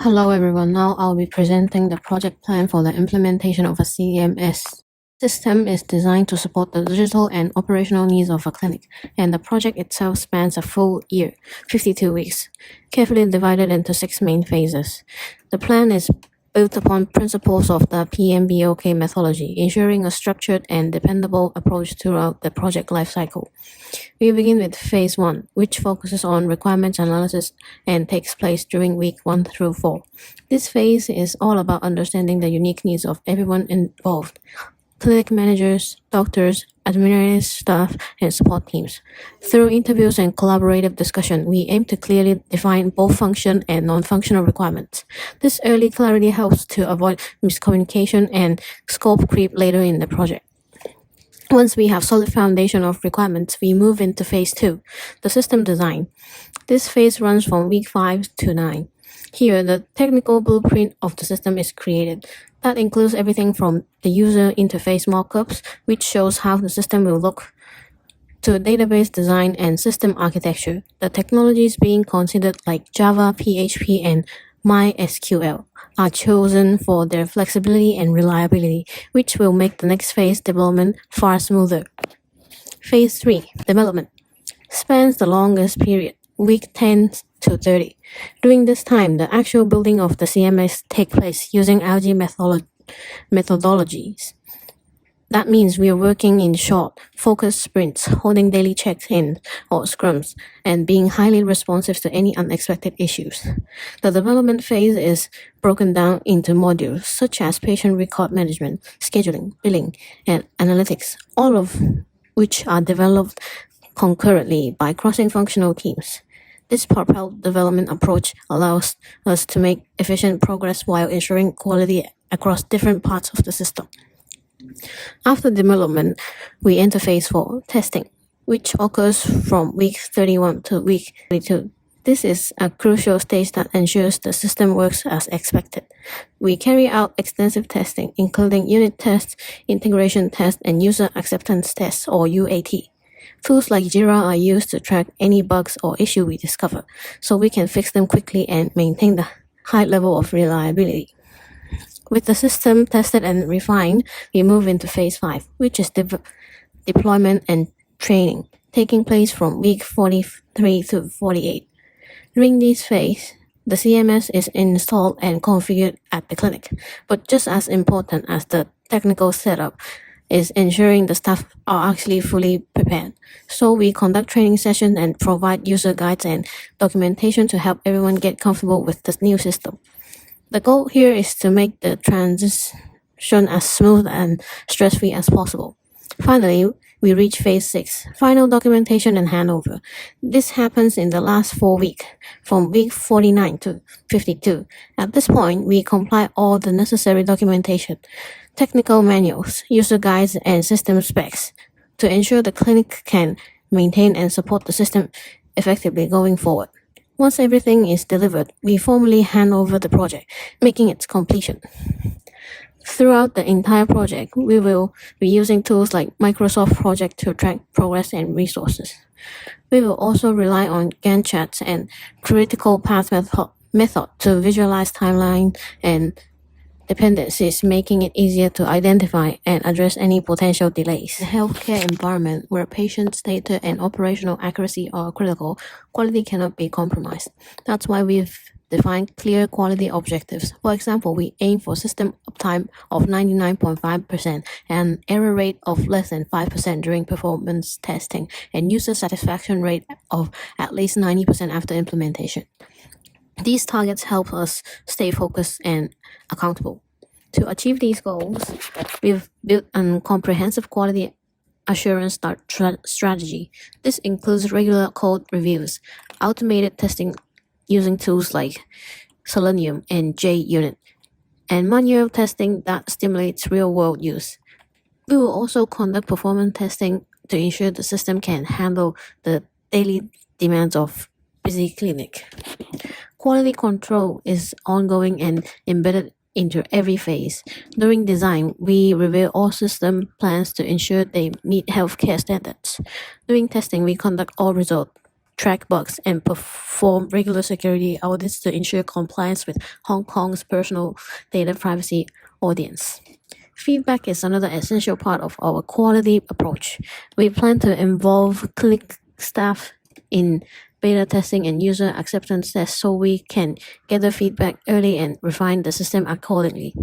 Hello everyone, now I'll be presenting the project plan for the implementation of a CMS. System is designed to support the digital and operational needs of a clinic, and the project itself spans a full year, 52 weeks, carefully divided into 6 main phases. The plan is built upon principles of the PMBOK methodology, ensuring a structured and dependable approach throughout the project lifecycle. We begin with Phase 1, which focuses on requirements analysis and takes place during week 1 through 4. This phase is all about understanding the unique needs of everyone involved: clinic managers, doctors, administrative staff, and support teams. Through interviews and collaborative discussion, we aim to clearly define both function and non-functional requirements. This early clarity helps to avoid miscommunication and scope creep later in the project. Once we have solid foundation of requirements, we move into Phase 2, the system design. This phase runs from week 5 to 9. Here, the technical blueprint of the system is created. That includes everything from the user interface mockups, which shows how the system will look, to database design and system architecture. The technologies being considered like Java, PHP, and MySQL are chosen for their flexibility and reliability, which will make the next phase development far smoother. Phase 3, development, spans the longest period, week 10 to 30. During this time, the actual building of the CMS takes place using agile methodologies. That means we are working in short, focused sprints, holding daily check-ins or scrums, and being highly responsive to any unexpected issues. The development phase is broken down into modules such as patient record management, scheduling, billing, and analytics, all of which are developed concurrently by crossing-functional teams. This propelled development approach allows us to make efficient progress while ensuring quality across different parts of the system. After development, we enter Phase 4, testing, which occurs from week 31 to week 32. This is a crucial stage that ensures the system works as expected. We carry out extensive testing, including unit tests, integration tests, and user acceptance tests, or UAT. Tools like Jira are used to track any bugs or issue we discover, so we can fix them quickly and maintain the high level of reliability. With the system tested and refined, we move into Phase 5, which is deployment and training, taking place from week 43 to 48. During this phase, the CMS is installed and configured at the clinic, but just as important as the technical setup is ensuring the staff are actually fully prepared. So we conduct training sessions and provide user guides and documentation to help everyone get comfortable with the new system. The goal here is to make the transition as smooth and stress-free as possible. Finally, we reach Phase 6, final documentation and handover. This happens in the last 4 weeks, from week 49 to 52. At this point, we compile all the necessary documentation, technical manuals, user guides, and system specs to ensure the clinic can maintain and support the system effectively going forward. Once everything is delivered, we formally hand over the project, making its completion. Throughout the entire project, we will be using tools like Microsoft Project to track progress and resources. We will also rely on Gantt charts and critical path method to visualize timeline and dependencies, making it easier to identify and address any potential delays. In a healthcare environment where patient data and operational accuracy are critical, quality cannot be compromised. That's why we've defined clear quality objectives. For example, we aim for system uptime of 99.5% and error rate of less than 5% during performance testing, and user satisfaction rate of at least 90% after implementation. These targets help us stay focused and accountable. To achieve these goals, we've built a comprehensive quality assurance strategy. This includes regular code reviews, automated testing using tools like Selenium and JUnit, and manual testing that stimulates real-world use. We will also conduct performance testing to ensure the system can handle the daily demands of busy clinic. Quality control is ongoing and embedded into every phase. During design, we review all system plans to ensure they meet healthcare standards. During testing, we conduct all result track bugs, and perform regular security audits to ensure compliance with Hong Kong's personal data privacy audience. Feedback is another essential part of our quality approach. We plan to involve clinic staff in beta testing and user acceptance tests so we can gather feedback early and refine the system accordingly.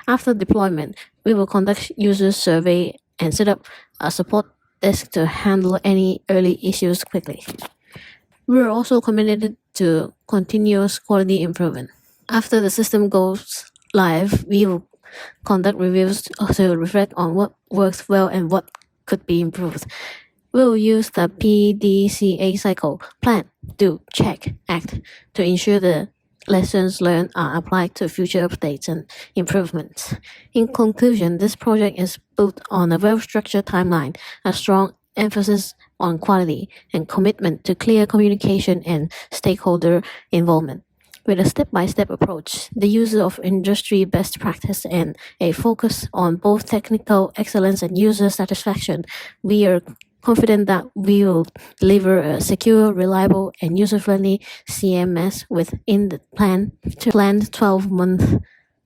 After deployment, we will conduct user survey and set up a support desk to handle any early issues quickly. We are also committed to continuous quality improvement. After the system goes live, we will conduct reviews to reflect on what works well and what could be improved. We will use the PDCA cycle, plan, do, check, act, to ensure the lessons learned are applied to future updates and improvements. In conclusion, this project is built on a well-structured timeline, a strong emphasis on quality, and commitment to clear communication and stakeholder involvement. With a step-by-step approach, the use of industry best practice, and a focus on both technical excellence and user satisfaction, we are confident that we will deliver a secure, reliable, and user-friendly CMS within the planned 12-month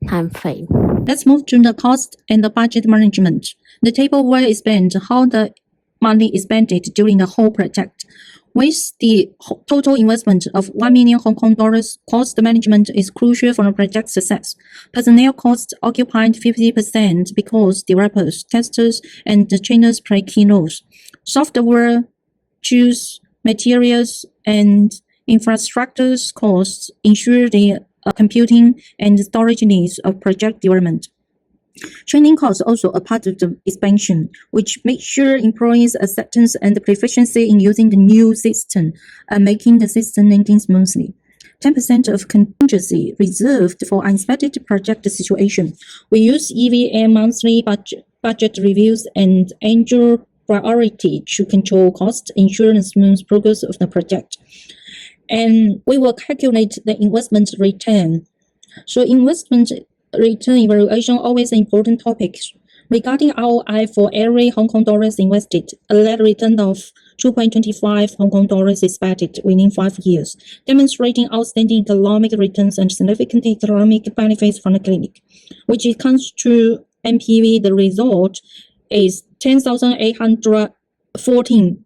time frame. Let's move to the cost and the budget management. The table will explain how the money is spent during the whole project. With the total investment of 1 million Hong Kong dollars, cost management is crucial for the project success. Personnel costs occupied 50% because developers, testers, and trainers play key roles. Software, tools, materials, and infrastructure costs ensure the computing and storage needs of project development. Training costs also a part of the expansion, which makes sure employees' acceptance and proficiency in using the new system and making the system landing smoothly. 10% of contingency reserved for unexpected project situation. We use EVM monthly budget reviews and annual priority to control costs, ensure the smooth progress of the project. And we will calculate the investment return. So investment return evaluation always an important topic. Regarding ROI for every Hong Kong dollars invested, a net return of 2.25 Hong Kong dollars is expected within 5 years, demonstrating outstanding economic returns and significant economic benefits from the clinic. Which comes to NPV, the result is 10,814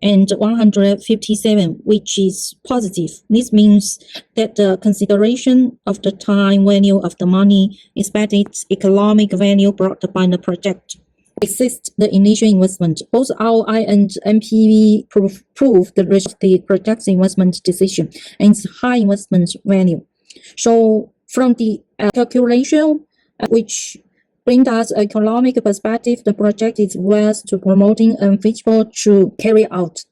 and 157, which is positive. This means that the consideration of the time value of the money expected economic value brought by the project exceeds the initial investment. Both ROI and NPV prove the project's investment decision and its high investment value. So from the calculation, which brings us an economic perspective, the project is worth to promoting and feasible to carry out.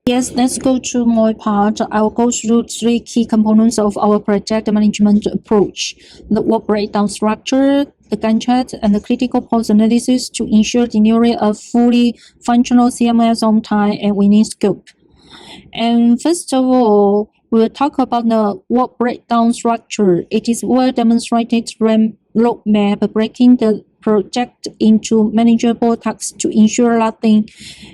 Yes, let's go to my part. I will go through 3 key components of our project management approach: the work breakdown structure, the Gantt chart, and the critical path analysis to ensure delivery of fully functional CMS on time and within scope. And first of all, we'll talk about the work breakdown structure. It is well demonstrated roadmap breaking the project into manageable tasks to ensure nothing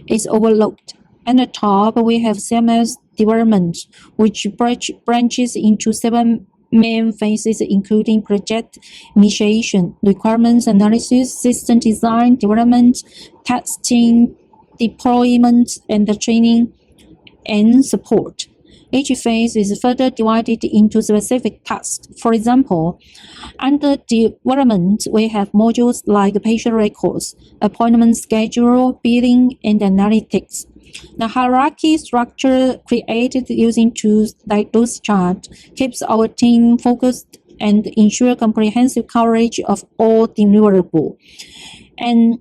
is overlooked. At the top, we have CMS development, which branches into 7 main phases, including project initiation, requirements analysis, system design, development, testing, deployment, and the training and support. Each phase is further divided into specific tasks. For example, under development, we have modules like patient records, appointment schedule, billing, and analytics. The hierarchy structure created using tools like those charts keeps our team focused and ensure comprehensive coverage of all deliverables. And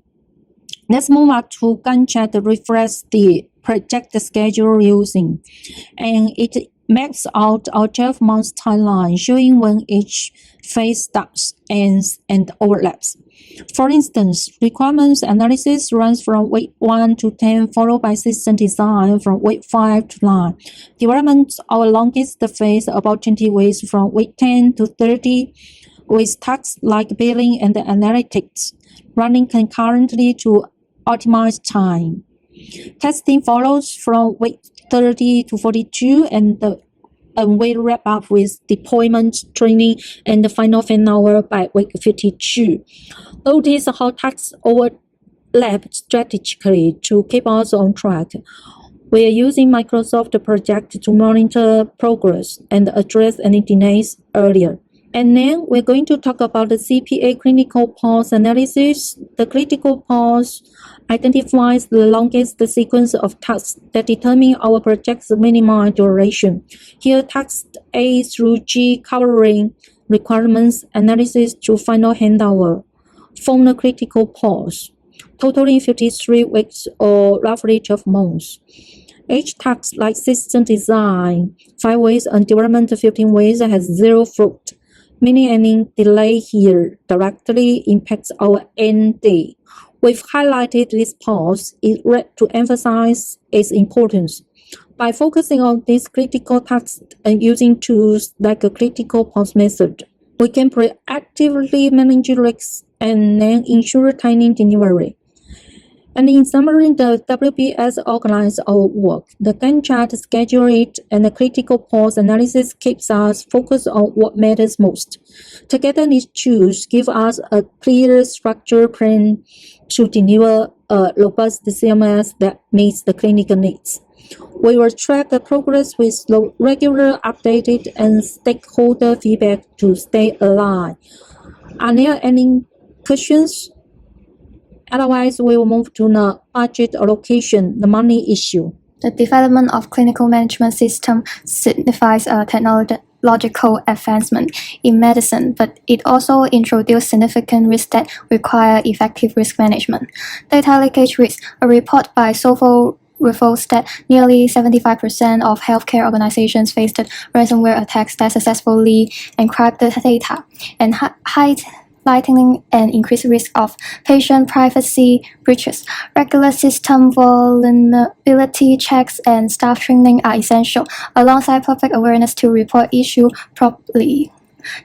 let's move on to Gantt chart that reflects the project schedule using, and it maps out our 12-month timeline showing when each phase starts, ends, and overlaps. For instance, requirements analysis runs from week 1 to 10, followed by system design from week 5 to 9. Development, our longest phase, about 20 weeks from week 10 to 30, with tasks like billing and analytics running concurrently to optimize time. Testing follows from week 30 to 42, and we wrap up with deployment training and the final fan hour by week 52. Notice how tasks overlap strategically to keep us on track. We are using Microsoft Project to monitor progress and address any delays earlier. And then we're going to talk about the CPA critical pause analysis. The critical pause identifies the longest sequence of tasks that determine our project's minimum duration. Here, tasks A through G covering requirements analysis to final handover form the critical pause, totaling 53 weeks or roughly 12 months. Each task, like system design 5 weeks and development 15 weeks, has zero fruit, meaning any delay here directly impacts our end date. We've highlighted this pause to emphasize its importance. By focusing on these critical tasks and using tools like a critical pause method, we can proactively manage risks and then ensure timely delivery. And in summary, the WBS organizes our work. The Gantt chart schedule it, and the critical pause analysis keeps us focused on what matters most. Together, these tools give us a clear structured plan to deliver a robust CMS that meets the clinical needs. We will track the progress with regular updated and stakeholder feedback to stay aligned. Are there any questions? Otherwise, we will move to the budget allocation, the money issue. The development of clinical management system signifies a technological advancement in medicine, but it also introduces significant risks that require effective risk management. Data leakage risk. A report by Sofo reveals that nearly 75% of healthcare organizations faced ransomware attacks that successfully encrypted data, and highlighting an increased risk of patient privacy breaches. Regular system vulnerability checks and staff training are essential, alongside public awareness to report issues properly.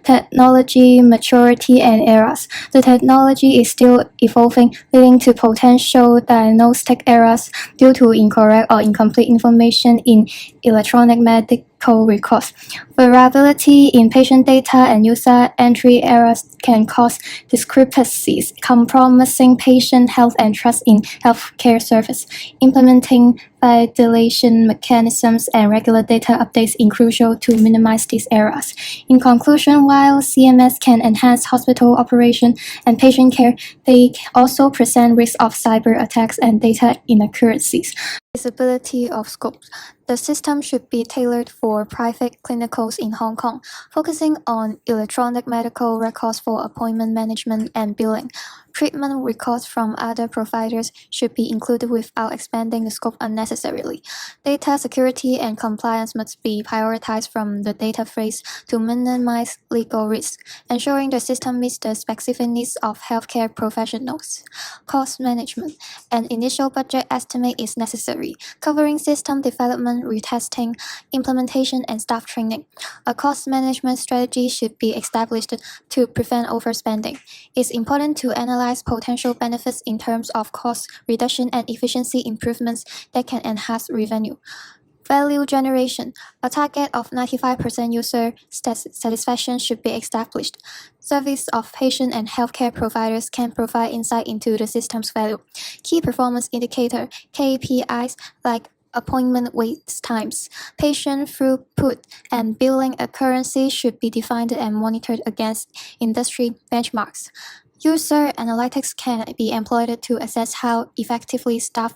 Technology maturity and errors. The technology is still evolving, leading to potential diagnostic errors due to incorrect or incomplete information in electronic medical records. Variability in patient data and user entry errors can cause discrepancies, compromising patient health and trust in healthcare service. Implementing validation mechanisms and regular data updates is crucial to minimize these errors. In conclusion, while CMS can enhance hospital operation and patient care, they also present risks of cyber attacks and data inaccuracies. Visibility of scope. The system should be tailored for private clinicals in Hong Kong, focusing on electronic medical records for appointment management and billing. Treatment records from other providers should be included without expanding the scope unnecessarily. Data security and compliance must be prioritized from the data phase to minimize legal risk, ensuring the system meets the specific needs of healthcare professionals. Cost management. An initial budget estimate is necessary, covering system development, retesting, implementation, and staff training. A cost management strategy should be established to prevent overspending. It's important to analyze potential benefits in terms of cost reduction and efficiency improvements that can enhance revenue. Value generation. A target of 95% user satisfaction should be established. Service of patient and healthcare providers can provide insight into the system's value. Key performance indicator (KPIs) like appointment wait times, patient throughput, and billing accuracy should be defined and monitored against industry benchmarks. User analytics can be employed to assess how effectively staff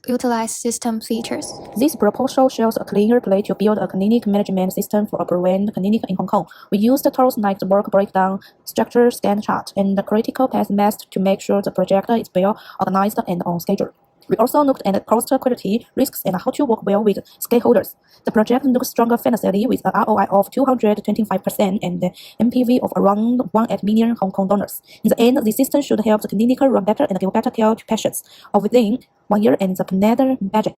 utilize system features. This proposal shows a clear plan to build a clinic management system for a brand clinic in Hong Kong. We used tools like the work breakdown, structure, scan chart, and the critical path maps to make sure the project is well organized and on schedule. We also looked at cost quality, risks, and how to work well with stakeholders. The project looks stronger financially with a ROI of 225% and the MPV of around 1.8 million Hong Kong dollars. In the end, the system should help the clinic run better and give better care to patients within 1 year and the planned budget.